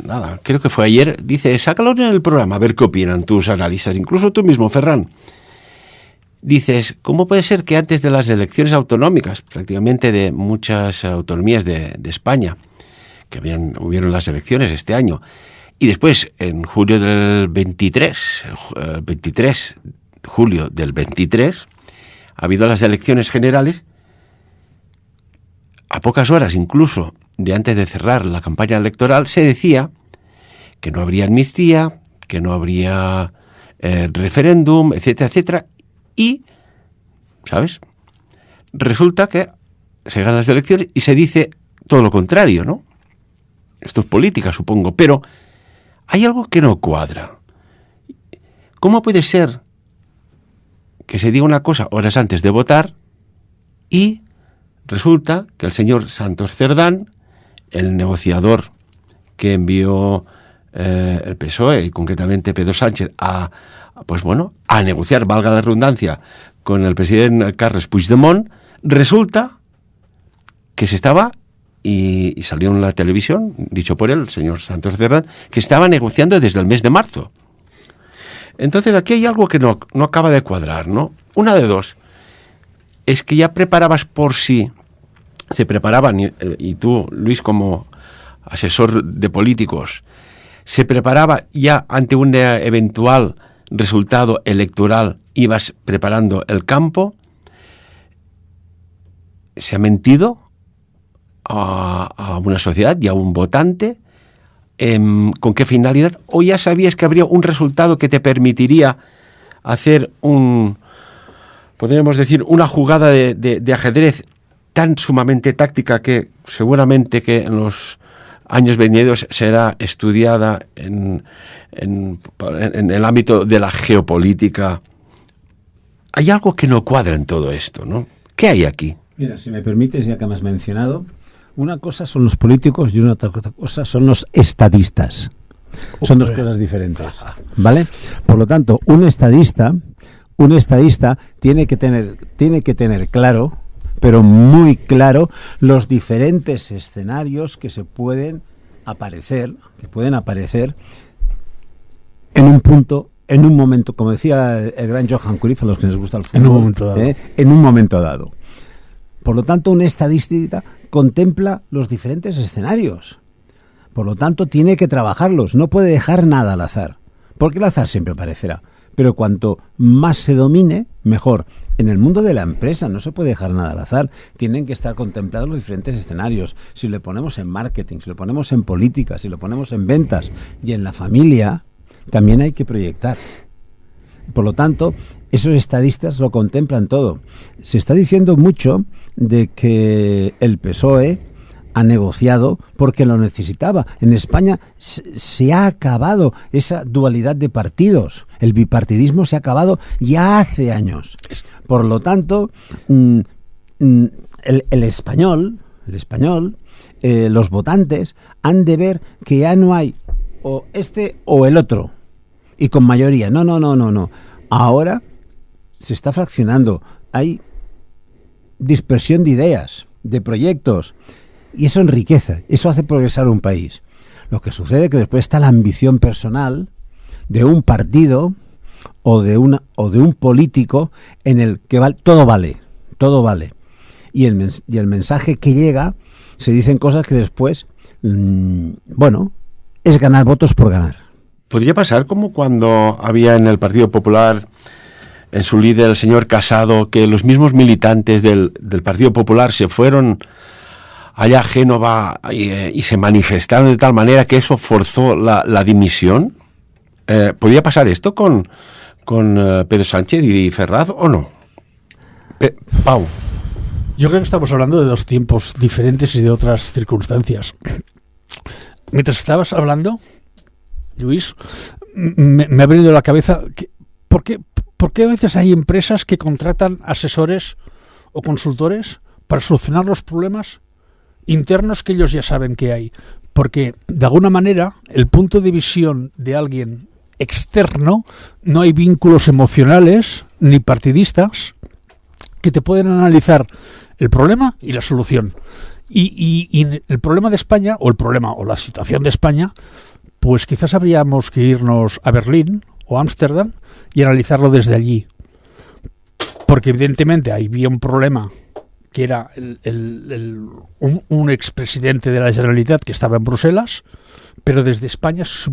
nada, creo que fue ayer. Dice, sácalo en el programa, a ver qué opinan tus analistas, incluso tú mismo, Ferran. Dices, ¿cómo puede ser que antes de las elecciones autonómicas, prácticamente de muchas autonomías de España, que hubieron las elecciones este año, y después en julio del 23, julio del 23, ha habido las elecciones generales, a pocas horas incluso de antes de cerrar la campaña electoral, se decía que no habría amnistía, que no habría referéndum, etcétera, etcétera, y, ¿sabes? Resulta que se ganan las elecciones y se dice todo lo contrario, ¿no? Esto es política, supongo, pero hay algo que no cuadra. ¿Cómo puede ser que se diga una cosa horas antes de votar y resulta que el señor Santos Cerdán, el negociador que envió el PSOE y concretamente Pedro Sánchez a negociar, valga la redundancia, con el presidente Carles Puigdemont, resulta que se estaba, y salió en la televisión, dicho por él, el señor Santos Cerdán, que estaba negociando desde el mes de marzo. Entonces aquí hay algo que no acaba de cuadrar, ¿no? Una de dos, es que ya preparabas por sí, se preparaban, y tú, Luis, como asesor de políticos, se preparaba ya ante un eventual resultado electoral, ibas preparando el campo. Se ha mentido a una sociedad y a un votante. ¿Con qué finalidad? ¿O ya sabías que habría un resultado que te permitiría hacer podríamos decir, una jugada de ajedrez tan sumamente táctica que seguramente que en los años venideros será estudiada en el ámbito de la geopolítica? Hay algo que no cuadra en todo esto, ¿no? ¿Qué hay aquí? Mira, si me permites, ya que me has mencionado, una cosa son los políticos y una otra cosa son los estadistas. Son dos cosas diferentes, ¿vale? Por lo tanto, un estadista tiene que tener claro, pero muy claro, los diferentes escenarios que pueden aparecer en un punto, en un momento, como decía el gran Johan Cruyff, a los que les gusta el fútbol, en un momento dado. Por lo tanto, un estadista contempla los diferentes escenarios. Por lo tanto, tiene que trabajarlos. No puede dejar nada al azar. Porque el azar siempre aparecerá. Pero cuanto más se domine, mejor. En el mundo de la empresa no se puede dejar nada al azar. Tienen que estar contemplados los diferentes escenarios. Si lo ponemos en marketing, si lo ponemos en política, si lo ponemos en ventas y en la familia, también hay que proyectar. Por lo tanto, esos estadistas lo contemplan todo. Se está diciendo mucho de que el PSOE ha negociado porque lo necesitaba. En España se ha acabado esa dualidad de partidos. El bipartidismo se ha acabado ya hace años. Por lo tanto, el español, los votantes han de ver que ya no hay o este o el otro. Y con mayoría. No. Ahora se está fraccionando. Hay dispersión de ideas, de proyectos. Y eso enriquece, eso hace progresar un país. Lo que sucede es que después está la ambición personal de un partido o de un político en el que todo vale. Y el mensaje que llega, se dicen cosas que después, es ganar votos por ganar. ¿Podría pasar como cuando había en el Partido Popular, en su líder, el señor Casado, que los mismos militantes del Partido Popular se fueron allá a Génova y se manifestaron de tal manera que eso forzó la dimisión? ¿Podría pasar esto con Pedro Sánchez y Ferraz o no? Pau. Yo creo que estamos hablando de dos tiempos diferentes y de otras circunstancias. Mientras estabas hablando, Luis, me ha venido a la cabeza ¿por qué a veces hay empresas que contratan asesores o consultores para solucionar los problemas internos que ellos ya saben que hay? Porque, de alguna manera, el punto de visión de alguien externo, no hay vínculos emocionales ni partidistas que te pueden analizar el problema y la solución. Y el problema de España, o la situación de España, pues quizás habríamos que irnos a Berlín o Ámsterdam y analizarlo desde allí. Porque evidentemente había un problema que era un expresidente de la Generalitat que estaba en Bruselas, pero desde España es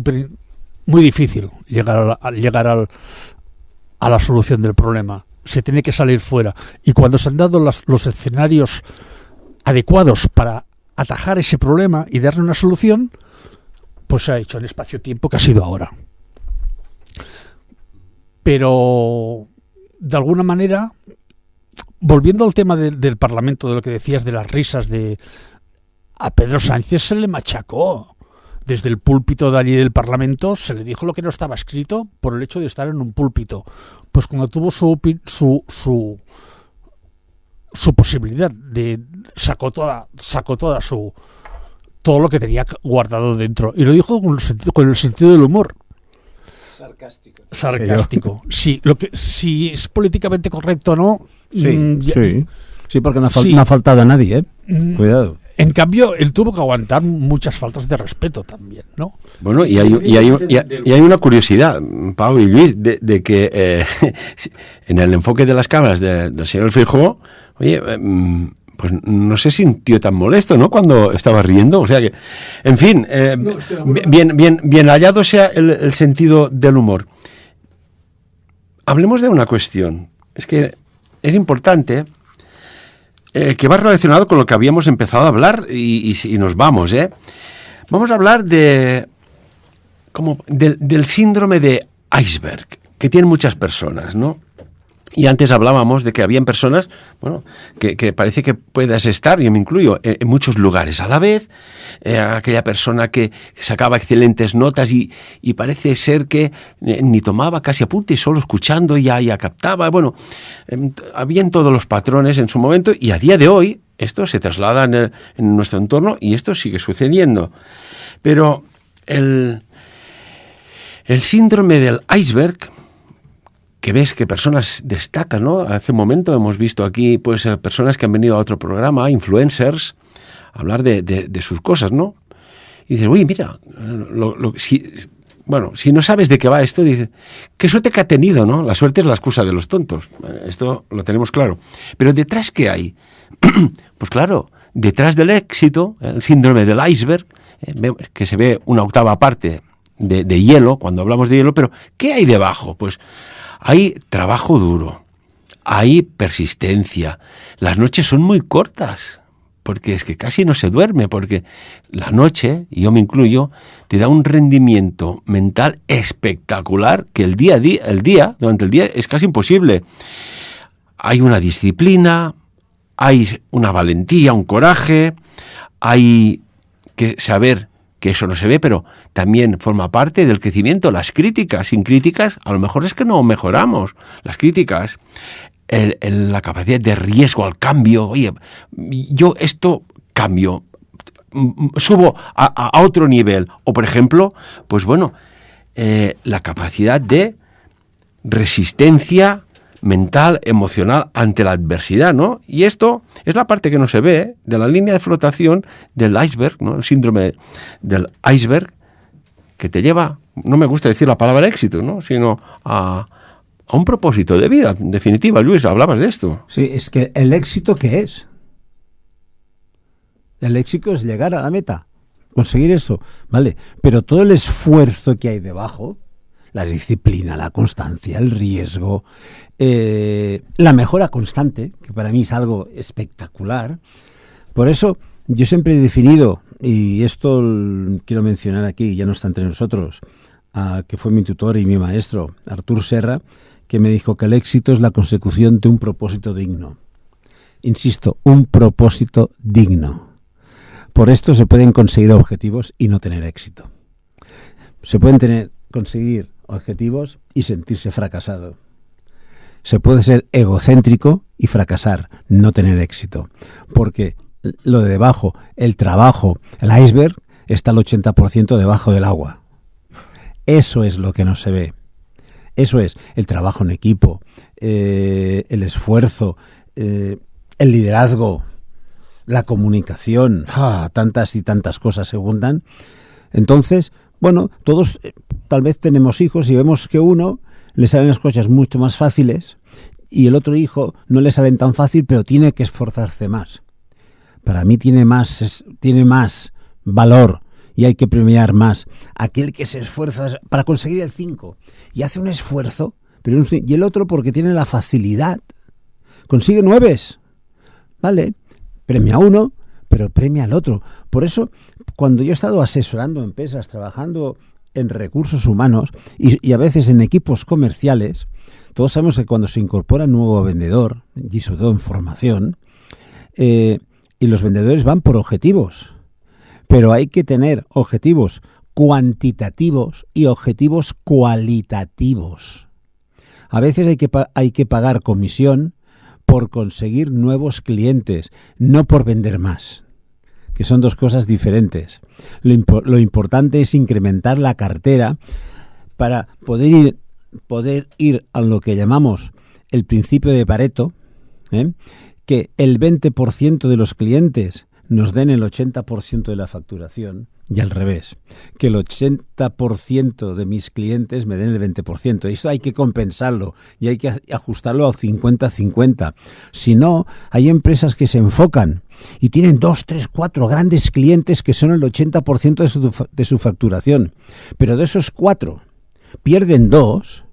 muy difícil llegar a la solución del problema. Se tiene que salir fuera. Y cuando se han dado los escenarios adecuados para atajar ese problema y darle una solución, pues se ha hecho en espacio-tiempo que ha sido ahora. Pero, de alguna manera, volviendo al tema del Parlamento, de lo que decías de las risas a Pedro Sánchez se le machacó. desde el púlpito de allí del Parlamento se le dijo lo que no estaba escrito por el hecho de estar en un púlpito. Pues cuando tuvo su posibilidad sacó todo lo que tenía guardado dentro, y lo dijo con el sentido del humor. Sarcástico. Sí, si es políticamente correcto o no. Sí, porque no sí. ha faltado a nadie, cuidado. En cambio, él tuvo que aguantar muchas faltas de respeto también, ¿no? Bueno, y hay una curiosidad, Pau y Luis, de que en el enfoque de las cámaras del señor Feijóo, oye, pues no se sintió tan molesto, ¿no?, cuando estaba riendo. O sea que, en fin, bien hallado sea el sentido del humor. Hablemos de una cuestión. Es que es importante, que va relacionado con lo que habíamos empezado a hablar, y nos vamos, Vamos a hablar del síndrome de iceberg que tienen muchas personas, ¿no? Y antes hablábamos de que habían personas, bueno, que parece que puedas estar, yo me incluyo, en muchos lugares a la vez. Aquella persona que sacaba excelentes notas y parece ser que ni tomaba casi apuntes, solo escuchando ya captaba. Bueno, habían todos los patrones en su momento, y a día de hoy esto se traslada en nuestro entorno, y esto sigue sucediendo. Pero el síndrome del iceberg, que ves que personas destacan, ¿no? Hace un momento hemos visto aquí, pues, personas que han venido a otro programa, influencers, a hablar de sus cosas, ¿no? Y dices, uy, mira, si no sabes de qué va esto, dices, qué suerte que ha tenido, ¿no? La suerte es la excusa de los tontos. Esto lo tenemos claro. Pero ¿detrás qué hay? Pues claro, detrás del éxito, el síndrome del iceberg, que se ve una octava parte de hielo, cuando hablamos de hielo, pero ¿qué hay debajo? Pues hay trabajo duro, hay persistencia, las noches son muy cortas, porque es que casi no se duerme, porque la noche, y yo me incluyo, te da un rendimiento mental espectacular que durante el día es casi imposible. Hay una disciplina, hay una valentía, un coraje, hay que saber que eso no se ve, pero también forma parte del crecimiento. Las críticas, sin críticas, a lo mejor es que no mejoramos. Las críticas, la capacidad de riesgo al cambio. Oye, yo esto cambio, subo a otro nivel. O, por ejemplo, pues bueno, la capacidad de resistencia mental, emocional ante la adversidad, ¿no? Y esto es la parte que no se ve, de la línea de flotación del iceberg, ¿no? El síndrome del iceberg, que te lleva, no me gusta decir la palabra éxito, ¿no?, sino a un propósito de vida, en definitiva. Luis, hablabas de esto. Sí, es que el éxito, ¿qué es? El éxito es llegar a la meta, conseguir eso, ¿vale? Pero todo el esfuerzo que hay debajo, la disciplina, la constancia, el riesgo, la mejora constante, que para mí es algo espectacular. Por eso yo siempre he definido, y esto quiero mencionar aquí, ya no está entre nosotros, que fue mi tutor y mi maestro, Artur Serra, que me dijo que el éxito es la consecución de un propósito digno. Insisto, un propósito digno. Por esto se pueden conseguir objetivos y no tener éxito. Se pueden conseguir objetivos y sentirse fracasado. Se puede ser egocéntrico y fracasar, no tener éxito. Porque lo de debajo, el trabajo, el iceberg, está al 80% debajo del agua. Eso es lo que no se ve. Eso es el trabajo en equipo, el esfuerzo, el liderazgo, la comunicación, tantas y tantas cosas se juntan. Entonces, bueno, todos tal vez tenemos hijos y vemos que uno le salen las cosas mucho más fáciles y el otro hijo no le salen tan fácil, pero tiene que esforzarse más. Para mí tiene más valor y hay que premiar más aquel que se esfuerza para conseguir el 5 y hace un esfuerzo, y el otro porque tiene la facilidad consigue 9, ¿vale? Premia a uno, pero premia al otro. Por eso, cuando yo he estado asesorando empresas, trabajando en recursos humanos y a veces en equipos comerciales, todos sabemos que cuando se incorpora un nuevo vendedor, y sobre todo en formación, y los vendedores van por objetivos, pero hay que tener objetivos cuantitativos y objetivos cualitativos. A veces hay que pagar comisión por conseguir nuevos clientes, no por vender más, que son dos cosas diferentes. Lo importante es incrementar la cartera para poder ir a lo que llamamos el principio de Pareto, que el 20% de los clientes nos den el 80% de la facturación, y al revés, que el 80% de mis clientes me den el 20%. Eso hay que compensarlo y hay que ajustarlo al 50-50. Si no, hay empresas que se enfocan y tienen 2, 3, 4 grandes clientes que son el 80% de su facturación. Pero de esos 4, pierden 2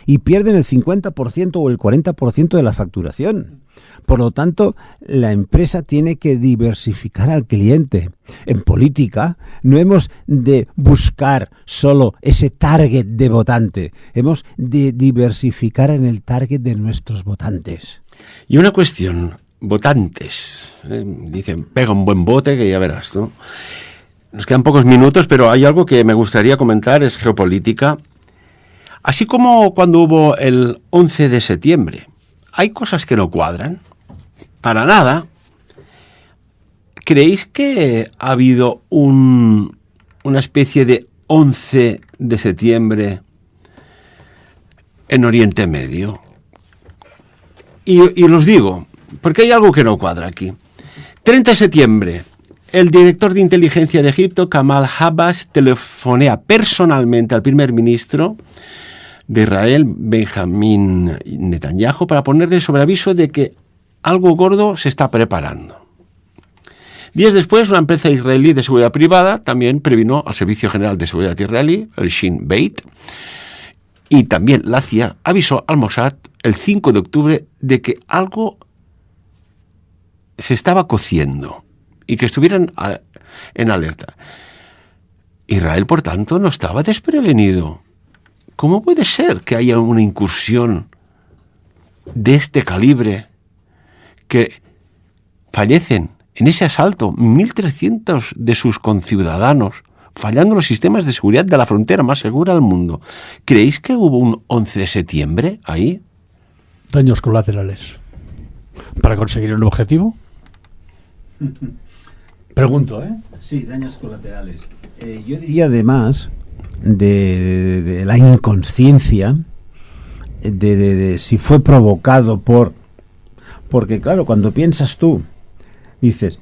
y pierden el 50% o el 40% de la facturación. Por lo tanto, la empresa tiene que diversificar al cliente. En política no hemos de buscar solo ese target de votante, hemos de diversificar en el target de nuestros votantes. Y una cuestión, votantes, dicen, pega un buen bote que ya verás, ¿no? Nos quedan pocos minutos, pero hay algo que me gustaría comentar, es geopolítica. Así como cuando hubo el 11 de septiembre, hay cosas que no cuadran. Para nada. ¿Creéis que ha habido una especie de 11 de septiembre en Oriente Medio? Y los digo, porque hay algo que no cuadra aquí. 30 de septiembre, el director de inteligencia de Egipto, Kamal Abbas, telefonea personalmente al primer ministro de Israel, Benjamín Netanyahu, para ponerle sobre aviso de que algo gordo se está preparando. Días después, una empresa israelí de seguridad privada también previno al Servicio General de Seguridad israelí, el Shin Bet, y también la CIA avisó al Mossad el 5 de octubre de que algo se estaba cociendo y que estuvieran en alerta. Israel, por tanto, no estaba desprevenido. ¿Cómo puede ser que haya una incursión de este calibre, que fallecen en ese asalto 1.300 de sus conciudadanos, fallando los sistemas de seguridad de la frontera más segura del mundo? ¿Creéis que hubo un 11 de septiembre ahí? Daños colaterales. ¿Para conseguir un objetivo? Pregunto, ¿eh? Sí, daños colaterales. Yo diría además de la inconsciencia, de si fue provocado porque claro, cuando piensas tú, dices,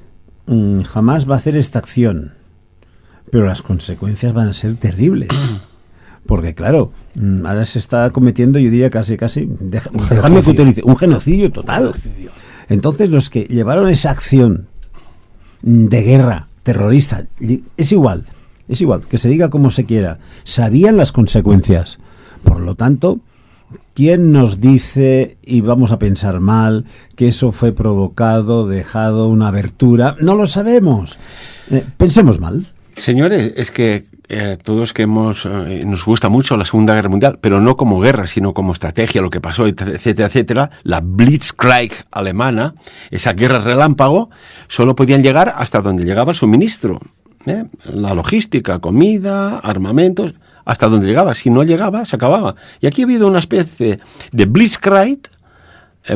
jamás va a hacer esta acción, pero las consecuencias van a ser terribles. Porque claro, ahora se está cometiendo, yo diría casi, déjame que utilice, un genocidio total. Entonces los que llevaron esa acción de guerra terrorista, es igual que se diga como se quiera, sabían las consecuencias. Por lo tanto, ¿quién nos dice, y vamos a pensar mal, que eso fue provocado, dejado una abertura? No lo sabemos. Pensemos mal. Señores, es que todos que nos gusta mucho la Segunda Guerra Mundial, pero no como guerra, sino como estrategia, lo que pasó, etcétera, etcétera, la Blitzkrieg alemana, esa guerra relámpago, solo podían llegar hasta donde llegaba el suministro, la logística, comida, armamentos, hasta donde llegaba. Si no llegaba, se acababa. Y aquí ha habido una especie de Blitzkrieg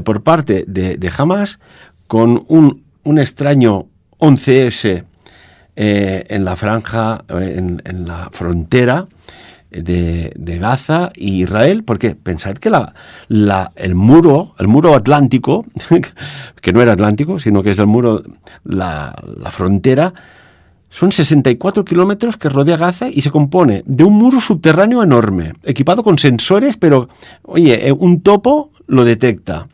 por parte de Hamas, con un extraño 11S en la franja, en la frontera de Gaza y Israel, porque pensad que el muro atlántico, que no era atlántico, sino que es el muro, la frontera, son 64 kilómetros que rodea Gaza y se compone de un muro subterráneo enorme, equipado con sensores, pero, oye, un topo lo detecta,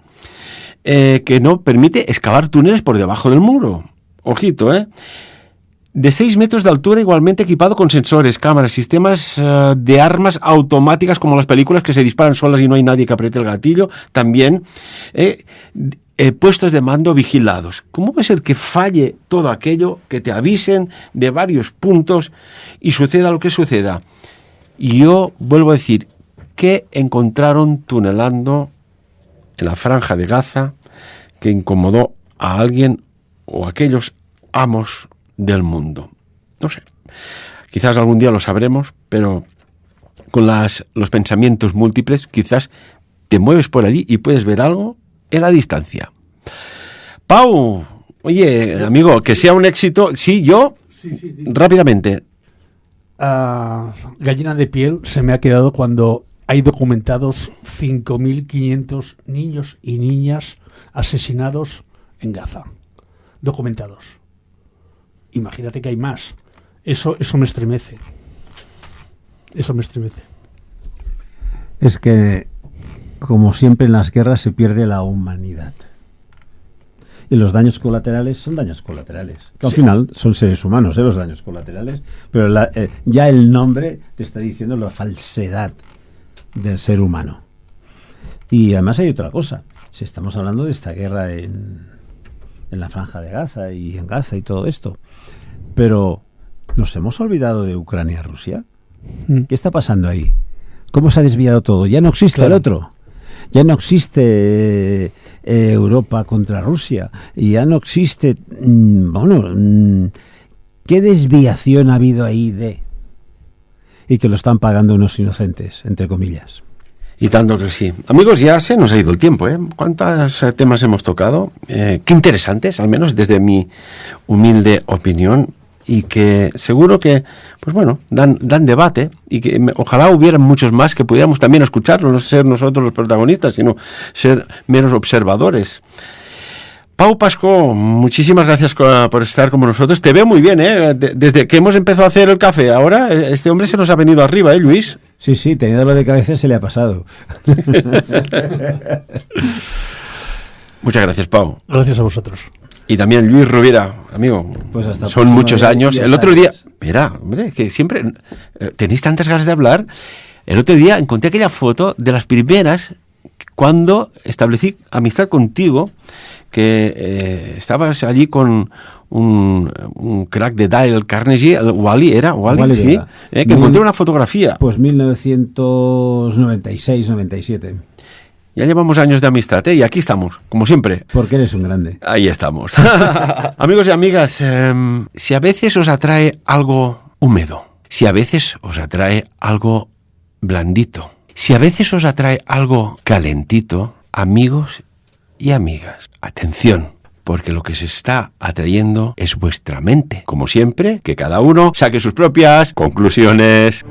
que no permite excavar túneles por debajo del muro. Ojito, de 6 metros de altura, igualmente equipado con sensores, cámaras, sistemas de armas automáticas, como las películas que se disparan solas y no hay nadie que apriete el gatillo. También puestos de mando vigilados. ¿Cómo puede ser que falle todo aquello, que te avisen de varios puntos y suceda lo que suceda? Y yo vuelvo a decir, ¿qué encontraron tunelando en la franja de Gaza que incomodó a alguien o a aquellos amos del mundo? No sé. Quizás algún día lo sabremos, pero con los pensamientos múltiples quizás te mueves por allí y puedes ver algo en la distancia. Pau, oye, amigo, que sea un éxito. Sí, yo, rápidamente. Gallina de piel se me ha quedado cuando hay documentados 5.500 niños y niñas asesinados en Gaza. Documentados. Imagínate que hay más. Eso me estremece. Eso me estremece. Es que, como siempre en las guerras, se pierde la humanidad. Y los daños colaterales son daños colaterales. Que al final son seres humanos, los daños colaterales. Pero ya el nombre te está diciendo la falsedad del ser humano. Y además hay otra cosa. Si estamos hablando de esta guerra en la Franja de Gaza y en Gaza y todo esto. Pero, ¿nos hemos olvidado de Ucrania-Rusia? ¿Qué está pasando ahí? ¿Cómo se ha desviado todo? Ya no existe el otro. Ya no existe Europa contra Rusia. Y ya no existe... ¿qué desviación ha habido ahí de...? Y que lo están pagando unos inocentes, entre comillas. Y tanto que sí. Amigos, ya se nos ha ido el tiempo, ¿eh? ¿Cuántos temas hemos tocado? Qué interesantes, al menos desde mi humilde opinión, y que seguro que, pues bueno, dan debate, y que ojalá hubieran muchos más que pudiéramos también escucharlos, no ser nosotros los protagonistas, sino ser meros observadores. Pau Pascó, muchísimas gracias por estar con nosotros. Te veo muy bien, ¿eh? Desde que hemos empezado a hacer el café, ahora este hombre se nos ha venido arriba, ¿eh, Luis? Sí, teniendo lo de cabeza se le ha pasado. Muchas gracias, Pau. Gracias a vosotros. Y también Luis Rovira, amigo. Pues hasta son muchos años. El otro día, mira, hombre, que siempre tenéis tantas ganas de hablar. El otro día encontré aquella foto de las primeras cuando establecí amistad contigo, que estabas allí con un crack de Dale Carnegie, el Wally, sí, que encontré una fotografía. Pues 1996-97. Ya llevamos años de amistad, y aquí estamos, como siempre. Porque eres un grande. Ahí estamos. Amigos y amigas, si a veces os atrae algo húmedo, si a veces os atrae algo blandito, si a veces os atrae algo calentito, amigos y amigas, atención, porque lo que se está atrayendo es vuestra mente. Como siempre, que cada uno saque sus propias conclusiones.